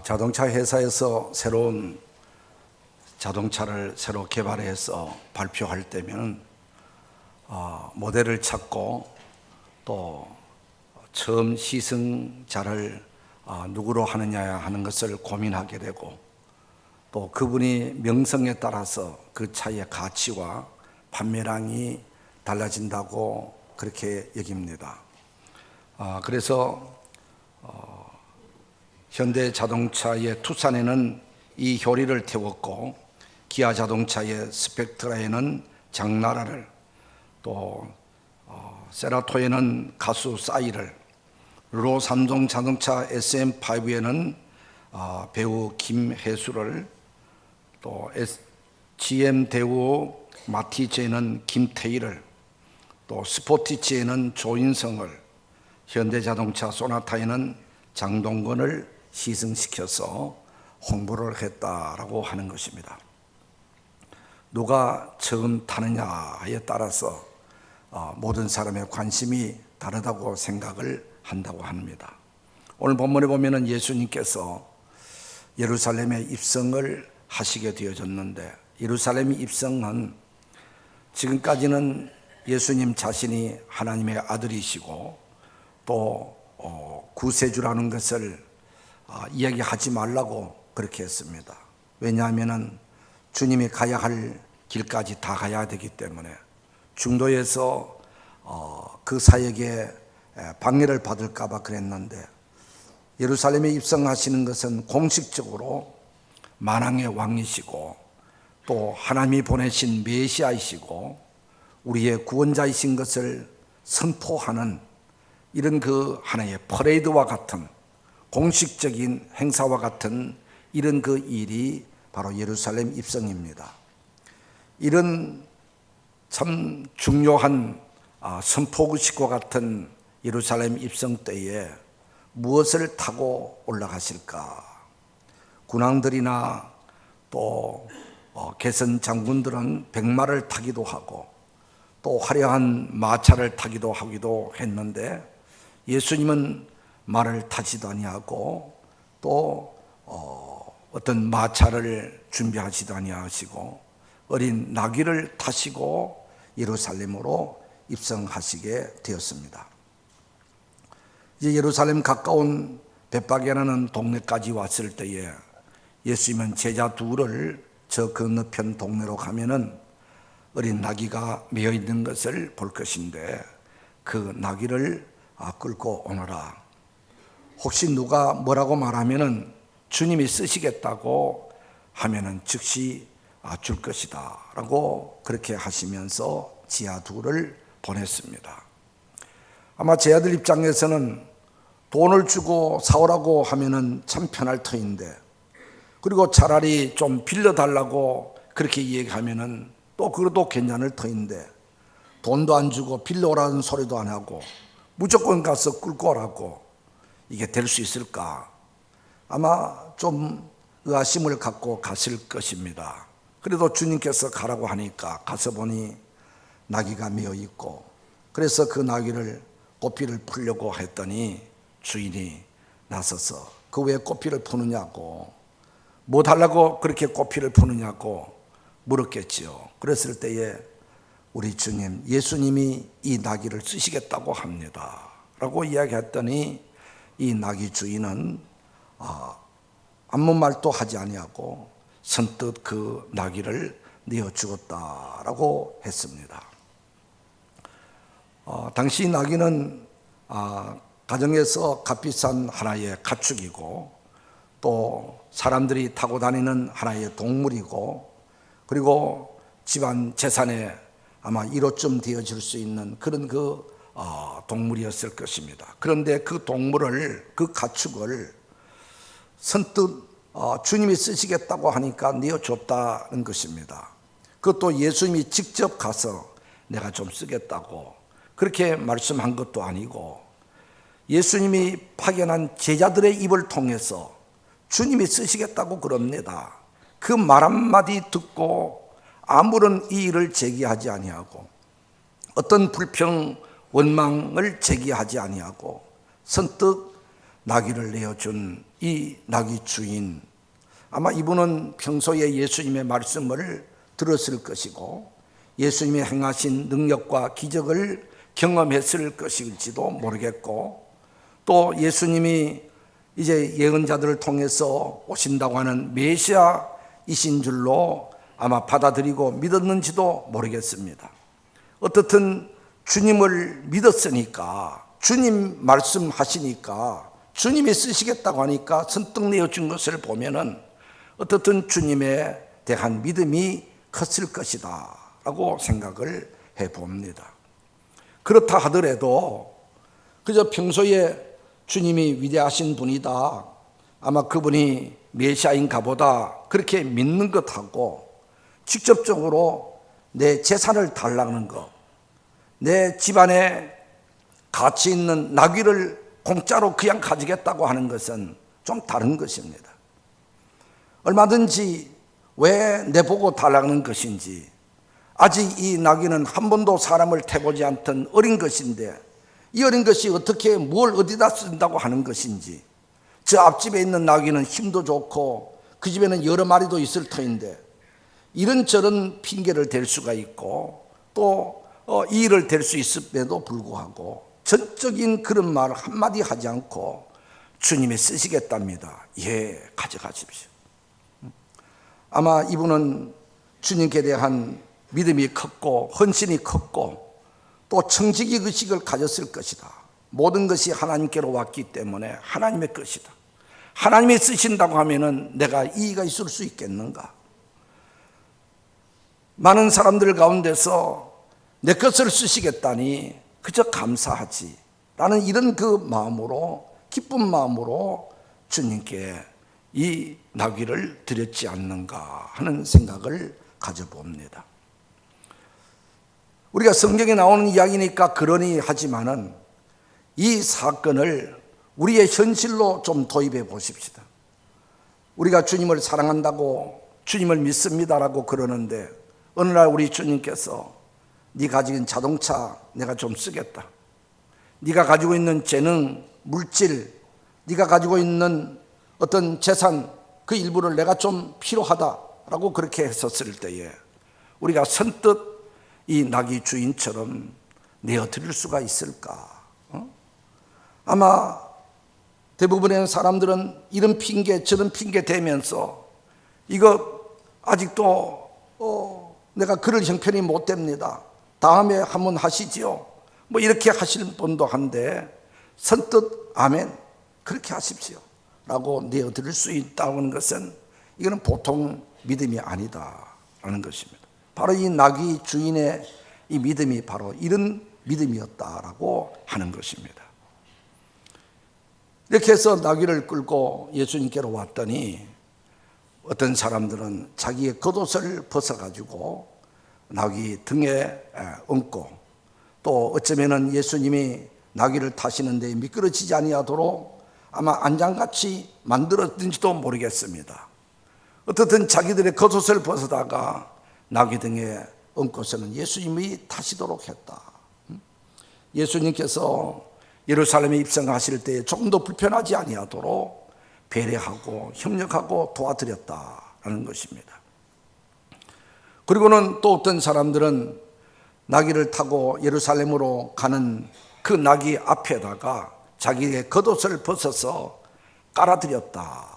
자동차 회사에서 새로운 자동차를 새로 개발해서 발표할 때면 모델을 찾고 또 처음 시승자를 누구로 하느냐 하는 것을 고민하게 되고, 또 그분이 명성에 따라서 그 차의 가치와 판매량이 달라진다고 그렇게 여깁니다. 그래서 현대자동차의 투싼에는 이 효리를 태웠고, 기아자동차의 스펙트라에는 장나라를, 또 세라토에는 가수 싸이를, 르노 삼성 자동차 SM5에는 배우 김혜수를, 또 GM 대우 마티즈에는 김태희를, 또 스포티지에는 조인성을, 현대자동차 소나타에는 장동건을 시승시켜서 홍보를 했다라고 하는 것입니다. 누가 처음 타느냐에 따라서 모든 사람의 관심이 다르다고 생각을 한다고 합니다. 오늘 본문에 보면은 예수님께서 예루살렘에 입성을 하시게 되어졌는데, 예루살렘 입성은 지금까지는 예수님 자신이 하나님의 아들이시고 또 구세주라는 것을 이야기하지 말라고 그렇게 했습니다. 왜냐하면 주님이 가야 할 길까지 다 가야 되기 때문에, 중도에서 그 사역에 방해를 받을까 봐 그랬는데, 예루살렘에 입성하시는 것은 공식적으로 만왕의 왕이시고 또 하나님이 보내신 메시아이시고 우리의 구원자이신 것을 선포하는 이런 그 하나의 퍼레이드와 같은, 공식적인 행사와 같은 이런 그 일이 바로 예루살렘 입성입니다. 이런 참 중요한 선포의식과 같은 예루살렘 입성 때에 무엇을 타고 올라가실까? 군왕들이나 또 개선 장군들은 백마를 타기도 하고 또 화려한 마차를 타기도 하기도 했는데, 예수님은 말을 타지도 아니하고 또 어떤 마차를 준비하지도 아니하시고 어린 나귀를 타시고 예루살렘으로 입성하시게 되었습니다. 이제 예루살렘 가까운 벳바게라는 동네까지 왔을 때에 예수님은 제자 둘을 저 건너편 동네로 가면은 어린 나귀가 메어 있는 것을 볼 것인데, 그 나귀를 끌고 오너라. 혹시 누가 뭐라고 말하면은 주님이 쓰시겠다고 하면은 즉시 줄 것이다 라고 그렇게 하시면서 지하 둘을 보냈습니다. 아마 제 아들 입장에서는 돈을 주고 사오라고 하면은 참 편할 터인데, 그리고 차라리 좀 빌려달라고 그렇게 얘기하면은 또 그것도 괜찮을 터인데, 돈도 안 주고 빌려오라는 소리도 안 하고 무조건 가서 끌고 오라고, 이게 될 수 있을까? 아마 좀 의아심을 갖고 갔을 것입니다. 그래도 주님께서 가라고 하니까 가서 보니 나귀가 메어 있고, 그래서 그 나귀를 꼬피를 풀려고 했더니 주인이 나서서 그 왜 꼬피를 푸느냐고, 뭐 달라고 그렇게 꼬피를 푸느냐고 물었겠지요. 그랬을 때에 우리 주님, 예수님이 이 나귀를 쓰시겠다고 합니다 라고 이야기했더니, 이 나귀 주인은 아무 말도 하지 아니하고 선뜻 그 나귀를 내어 주었다라고 했습니다. 당시 나귀는 가정에서 값비싼 하나의 가축이고 또 사람들이 타고 다니는 하나의 동물이고, 그리고 집안 재산에 아마 1호쯤 되어질 수 있는 그런 동물이었을 것입니다. 그런데 그 동물을, 그 가축을 선뜻 주님이 쓰시겠다고 하니까 내어줬다는 것입니다. 그것도 예수님이 직접 가서 내가 좀 쓰겠다고 그렇게 말씀한 것도 아니고, 예수님이 파견한 제자들의 입을 통해서 주님이 쓰시겠다고 그럽니다. 그 말 한마디 듣고 아무런 이의를 제기하지 아니하고 어떤 불평 원망을 제기하지 아니하고 선뜻 나귀를 내어준 이 나귀 주인, 아마 이분은 평소에 예수님의 말씀을 들었을 것이고 예수님이 행하신 능력과 기적을 경험했을 것일지도 모르겠고, 또 예수님이 이제 예언자들을 통해서 오신다고 하는 메시아이신 줄로 아마 받아들이고 믿었는지도 모르겠습니다. 어떻든 주님을 믿었으니까, 주님 말씀하시니까, 주님이 쓰시겠다고 하니까 선뜻 내어준 것을 보면은 어떻든 주님에 대한 믿음이 컸을 것이다 라고 생각을 해봅니다. 그렇다 하더라도 그저 평소에 주님이 위대하신 분이다, 아마 그분이 메시아인가 보다 그렇게 믿는 것하고 직접적으로 내 재산을 달라는 것, 내 집안에 가치 있는 나귀를 공짜로 그냥 가지겠다고 하는 것은 좀 다른 것입니다. 얼마든지 왜 내보고 달라는 것인지, 아직 이 나귀는 한 번도 사람을 태보지 않던 어린 것인데 이 어린 것이 어떻게 뭘 어디다 쓴다고 하는 것인지, 저 앞집에 있는 나귀는 힘도 좋고 그 집에는 여러 마리도 있을 터인데 이런저런 핑계를 댈 수가 있고 또 이 일을 댈 수 있음에도 불구하고 전적인 그런 말을 한마디 하지 않고 주님이 쓰시겠답니다. 예, 가져가십시오. 아마 이분은 주님께 대한 믿음이 컸고 헌신이 컸고 또 청지기 의식을 가졌을 것이다. 모든 것이 하나님께로 왔기 때문에 하나님의 것이다. 하나님이 쓰신다고 하면은 내가 이의가 있을 수 있겠는가? 많은 사람들 가운데서 내 것을 쓰시겠다니 그저 감사하지 라는 이런 그 마음으로, 기쁜 마음으로 주님께 이 나귀를 드렸지 않는가 하는 생각을 가져봅니다. 우리가 성경에 나오는 이야기니까 그러니 하지만은 이 사건을 우리의 현실로 좀 도입해 보십시다. 우리가 주님을 사랑한다고, 주님을 믿습니다라고 그러는데 어느 날 우리 주님께서 네 가지고 있는 자동차 내가 좀 쓰겠다, 네가 가지고 있는 재능, 물질, 네가 가지고 있는 어떤 재산 그 일부를 내가 좀 필요하다라고 그렇게 했었을 때에 우리가 선뜻 이 나귀 주인처럼 내어드릴 수가 있을까? 아마 대부분의 사람들은 이런 핑계 저런 핑계 대면서 이거 아직도 내가 그럴 형편이 못 됩니다, 다음에 한번 하시지요, 뭐 이렇게 하실 분도 한데 선뜻 아멘 그렇게 하십시오 라고 내어드릴 수 있다는 것은 이거는 보통 믿음이 아니다라는 것입니다. 바로 이 나귀 주인의 이 믿음이 바로 이런 믿음이었다라고 하는 것입니다. 이렇게 해서 나귀를 끌고 예수님께로 왔더니 어떤 사람들은 자기의 겉옷을 벗어가지고 나귀 등에 얹고, 또 어쩌면은 예수님이 나귀를 타시는 데 미끄러지지 아니하도록 아마 안장같이 만들었는지도 모르겠습니다. 어떻든 자기들의 겉옷을 벗어다가 나귀 등에 얹고서는 예수님이 타시도록 했다. 예수님께서 예루살렘에 입성하실 때 조금 더 불편하지 아니하도록 배려하고 협력하고 도와드렸다는 것입니다. 그리고는 또 어떤 사람들은 나귀를 타고 예루살렘으로 가는 그 나귀 앞에다가 자기의 겉옷을 벗어서 깔아드렸다.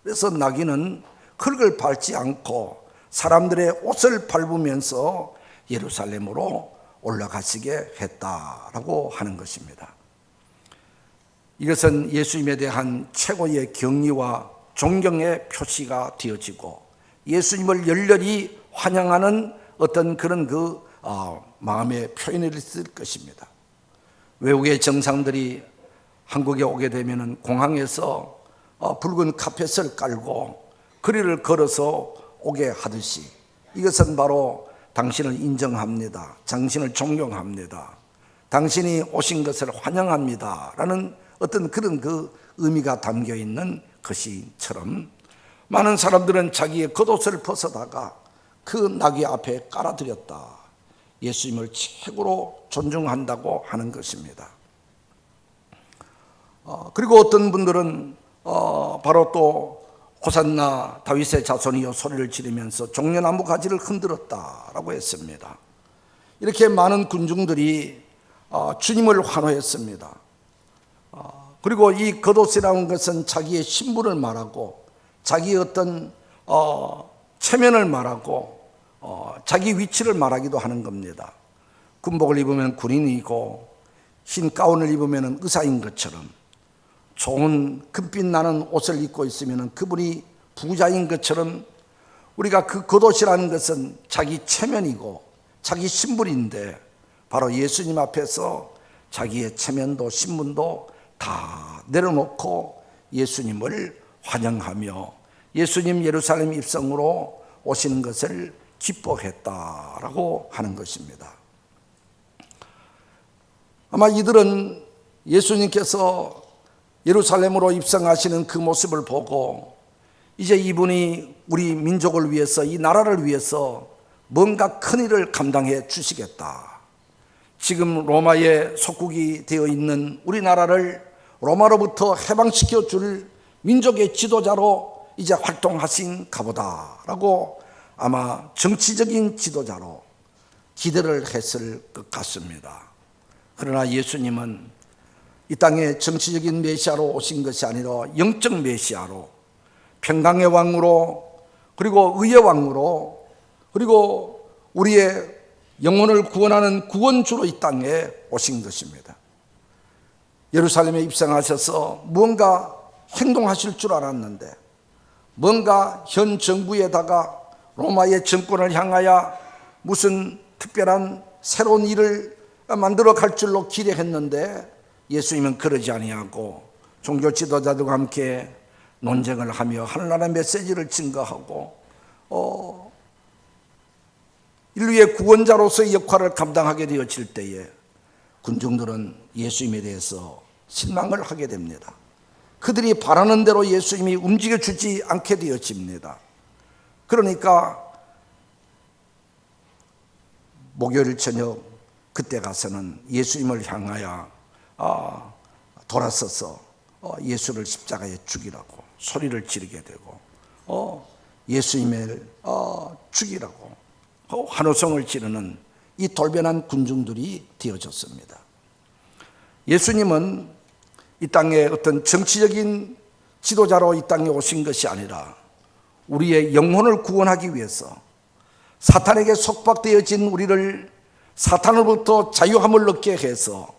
그래서 나귀는 흙을 밟지 않고 사람들의 옷을 밟으면서 예루살렘으로 올라가시게 했다라고 하는 것입니다. 이것은 예수님에 대한 최고의 경의와 존경의 표시가 되어지고 예수님을 열렬히 환영하는 어떤 그런 마음의 표현이었을 것입니다. 외국의 정상들이 한국에 오게 되면 공항에서 붉은 카펫을 깔고 거리를 걸어서 오게 하듯이 이것은 바로 당신을 인정합니다, 당신을 존경합니다, 당신이 오신 것을 환영합니다 라는 어떤 그런 그 의미가 담겨 있는 것이처럼 많은 사람들은 자기의 겉옷을 벗어다가 그 나귀 앞에 깔아드렸다. 예수님을 최고로 존중한다고 하는 것입니다. 그리고 어떤 분들은 바로 또 호산나 다윗의 자손이여 소리를 지르면서 종려나무 가지를 흔들었다라고 했습니다. 이렇게 많은 군중들이 주님을 환호했습니다. 그리고 이 겉옷이라는 것은 자기의 신분을 말하고 자기의 어떤 체면을 말하고 자기 위치를 말하기도 하는 겁니다. 군복을 입으면 군인이고 흰 가운을 입으면 의사인 것처럼 좋은 금빛 나는 옷을 입고 있으면 그분이 부자인 것처럼 우리가 그 겉옷이라는 것은 자기 체면이고 자기 신분인데 바로 예수님 앞에서 자기의 체면도 신분도 다 내려놓고 예수님을 환영하며 예수님 예루살렘 입성으로 오시는 것을 기뻐했다라고 하는 것입니다. 아마 이들은 예수님께서 예루살렘으로 입성하시는 그 모습을 보고 이제 이분이 우리 민족을 위해서 이 나라를 위해서 뭔가 큰 일을 감당해 주시겠다. 지금 로마의 속국이 되어 있는 우리나라를 로마로부터 해방시켜 줄 민족의 지도자로 이제 활동하신 가보다라고 아마 정치적인 지도자로 기대를 했을 것 같습니다. 그러나 예수님은 이 땅에 정치적인 메시아로 오신 것이 아니라 영적 메시아로 평강의 왕으로 그리고 의의 왕으로 그리고 우리의 영혼을 구원하는 구원주로 이 땅에 오신 것입니다. 예루살렘에 입성하셔서 무언가 행동하실 줄 알았는데 뭔가 현 정부에다가 로마의 정권을 향하여 무슨 특별한 새로운 일을 만들어 갈 줄로 기대했는데 예수님은 그러지 아니하고 종교 지도자들과 함께 논쟁을 하며 하늘나라의 메시지를 증거하고 인류의 구원자로서의 역할을 감당하게 되어질 때에 군중들은 예수님에 대해서 실망을 하게 됩니다. 그들이 바라는 대로 예수님이 움직여주지 않게 되어집니다. 그러니까 목요일 저녁 그때 가서는 예수님을 향하여 돌아서서 예수를 십자가에 죽이라고 소리를 지르게 되고 예수님을 죽이라고 환호성을 지르는 이 돌변한 군중들이 되어졌습니다. 예수님은 이 땅에 어떤 정치적인 지도자로 이 땅에 오신 것이 아니라 우리의 영혼을 구원하기 위해서 사탄에게 속박되어진 우리를 사탄으로부터 자유함을 얻게 해서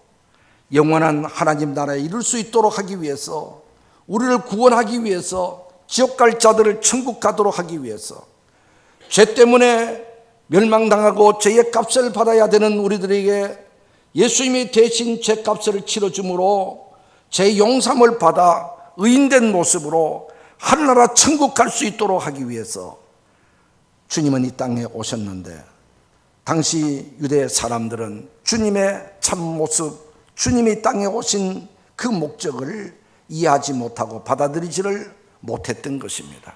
영원한 하나님 나라에 이룰 수 있도록 하기 위해서 우리를 구원하기 위해서 지옥 갈 자들을 천국 가도록 하기 위해서 죄 때문에 멸망당하고 죄의 값을 받아야 되는 우리들에게 예수님이 대신 죄값을 치러줌으로 죄 용서함을 받아 의인된 모습으로 하늘나라 천국 갈 수 있도록 하기 위해서 주님은 이 땅에 오셨는데 당시 유대 사람들은 주님의 참모습 주님이 이 땅에 오신 그 목적을 이해하지 못하고 받아들이지를 못했던 것입니다.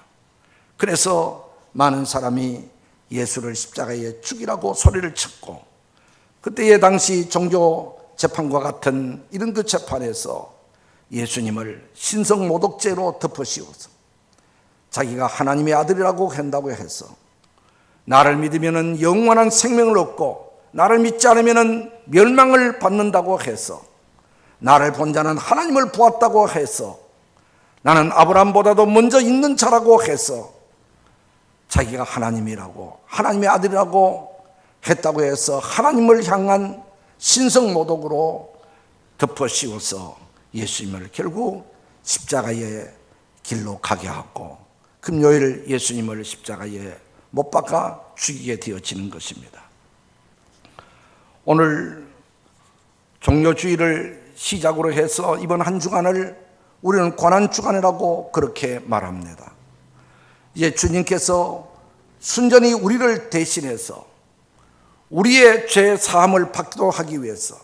그래서 많은 사람이 예수를 십자가에 죽이라고 소리를 쳤고 그때의 당시 종교 재판과 같은 이런 그 재판에서 예수님을 신성모독죄로 덮어씌워서 자기가 하나님의 아들이라고 한다고 해서 나를 믿으면 영원한 생명을 얻고 나를 믿지 않으면 멸망을 받는다고 해서 나를 본 자는 하나님을 보았다고 해서 나는 아브라함보다도 먼저 있는 자라고 해서 자기가 하나님이라고 하나님의 아들이라고 했다고 해서 하나님을 향한 신성모독으로 덮어씌워서 예수님을 결국 십자가의 길로 가게 하고 금요일 예수님을 십자가에 못 박아 죽이게 되어지는 것입니다. 오늘 종료주의를 시작으로 해서 이번 한 주간을 우리는 고난주간이라고 그렇게 말합니다. 이제 주님께서 순전히 우리를 대신해서 우리의 죄 사함을 받도록 하기 위해서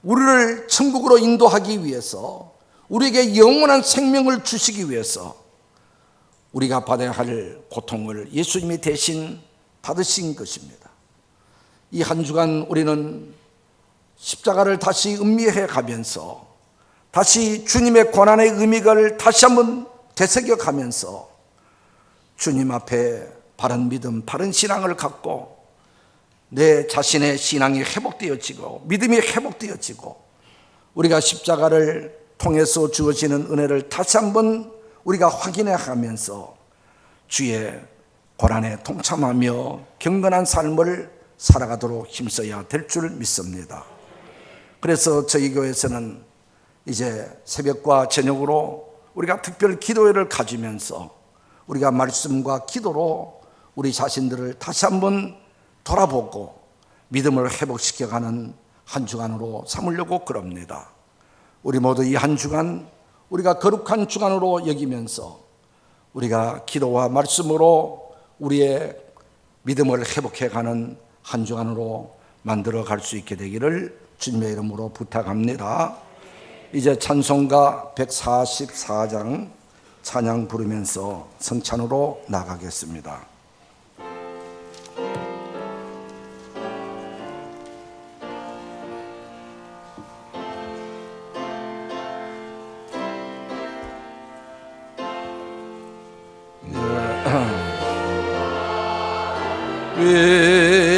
우리를 천국으로 인도하기 위해서 우리에게 영원한 생명을 주시기 위해서 우리가 받아야 할 고통을 예수님이 대신 받으신 것입니다. 이 한 주간 우리는 십자가를 다시 음미해 가면서 다시 주님의 고난의 의미를 다시 한번 되새겨가면서 주님 앞에 바른 믿음, 바른 신앙을 갖고 내 자신의 신앙이 회복되어지고 믿음이 회복되어지고 우리가 십자가를 통해서 주어지는 은혜를 다시 한번 우리가 확인해 가면서 주의 고난에 동참하며 경건한 삶을 살아가도록 힘써야 될 줄 믿습니다. 그래서 저희 교회에서는 이제 새벽과 저녁으로 우리가 특별 기도회를 가지면서 우리가 말씀과 기도로 우리 자신들을 다시 한번 돌아보고 믿음을 회복시켜가는 한 주간으로 삼으려고 그럽니다. 우리 모두 이 한 주간 우리가 거룩한 주간으로 여기면서 우리가 기도와 말씀으로 우리의 믿음을 회복해가는 한 주간으로 만들어 갈 수 있게 되기를 주님의 이름으로 부탁합니다. 이제 찬송가 144장 찬양 부르면서 성찬으로 나가겠습니다.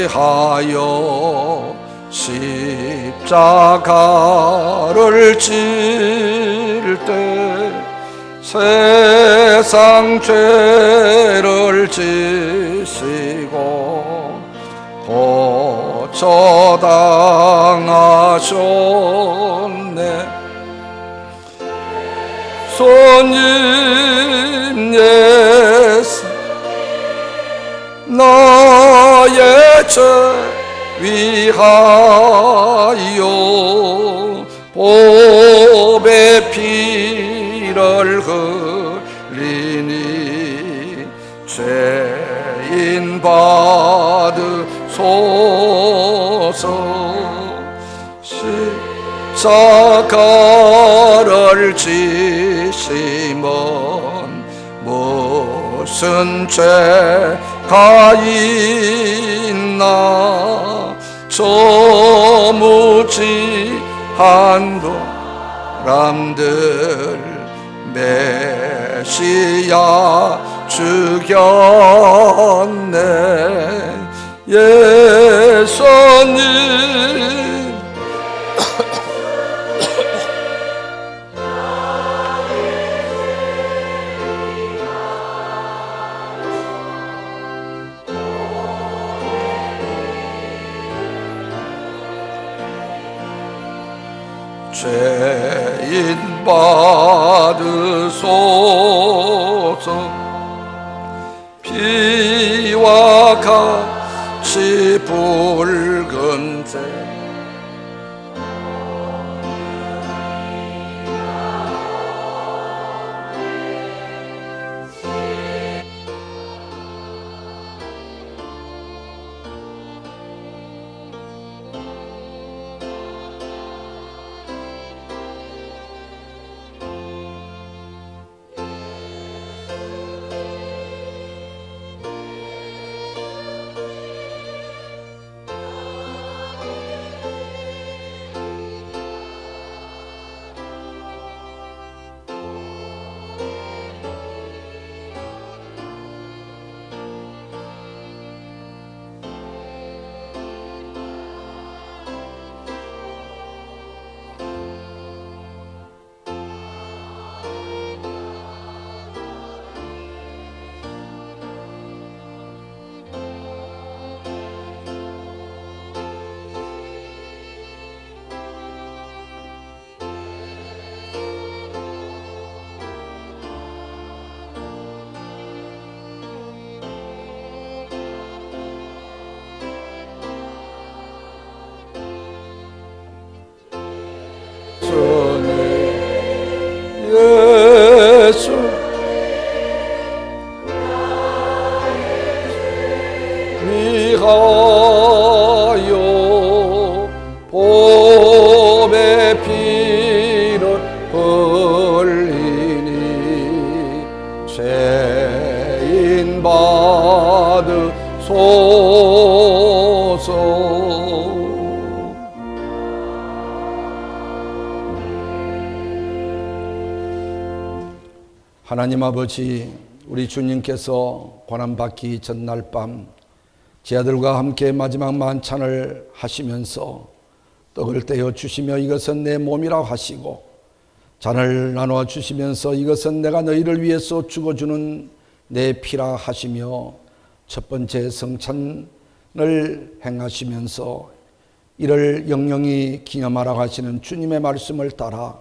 위하여 십자가를 질 때 세상 죄를 지시고 고초당하셨네. 손님 예수 나의 죄 위하여 보배 피를 흘리니 죄인 받으소서. 십자가를 지심은 무슨 죄가 있나. 저 무지한 사람들 메시아 죽였네. 예수님 죄인 받으소서. 피와 같이 붉은 새 하나님 아버지, 우리 주님께서 고난받기 전날 밤 제 아들과 함께 마지막 만찬을 하시면서 떡을 떼어 주시며 이것은 내 몸이라고 하시고 잔을 나누어 주시면서 이것은 내가 너희를 위해서 죽어주는 내 피라 하시며 첫 번째 성찬을 행하시면서 이를 영영히 기념하라고 하시는 주님의 말씀을 따라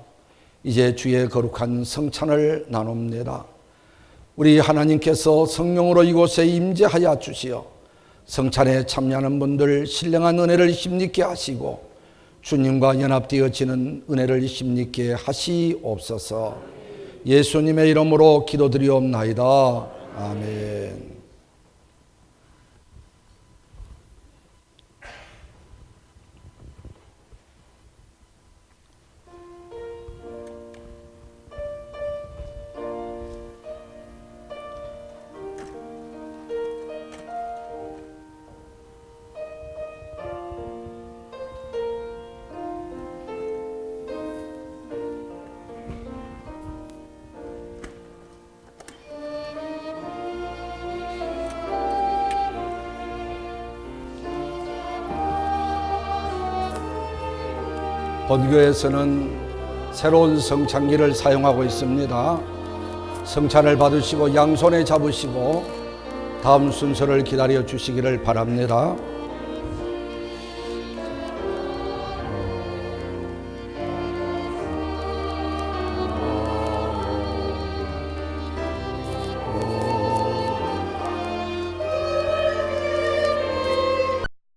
이제 주의 거룩한 성찬을 나눕니다. 우리 하나님께서 성령으로 이곳에 임재하여 주시어 성찬에 참여하는 분들 신령한 은혜를 힘입게 하시고 주님과 연합되어지는 은혜를 힘입게 하시옵소서. 예수님의 이름으로 기도드리옵나이다. 아멘. 본교에서는 새로운 성찬기를 사용하고 있습니다. 성찬을 받으시고 양손에 잡으시고 다음 순서를 기다려 주시기를 바랍니다.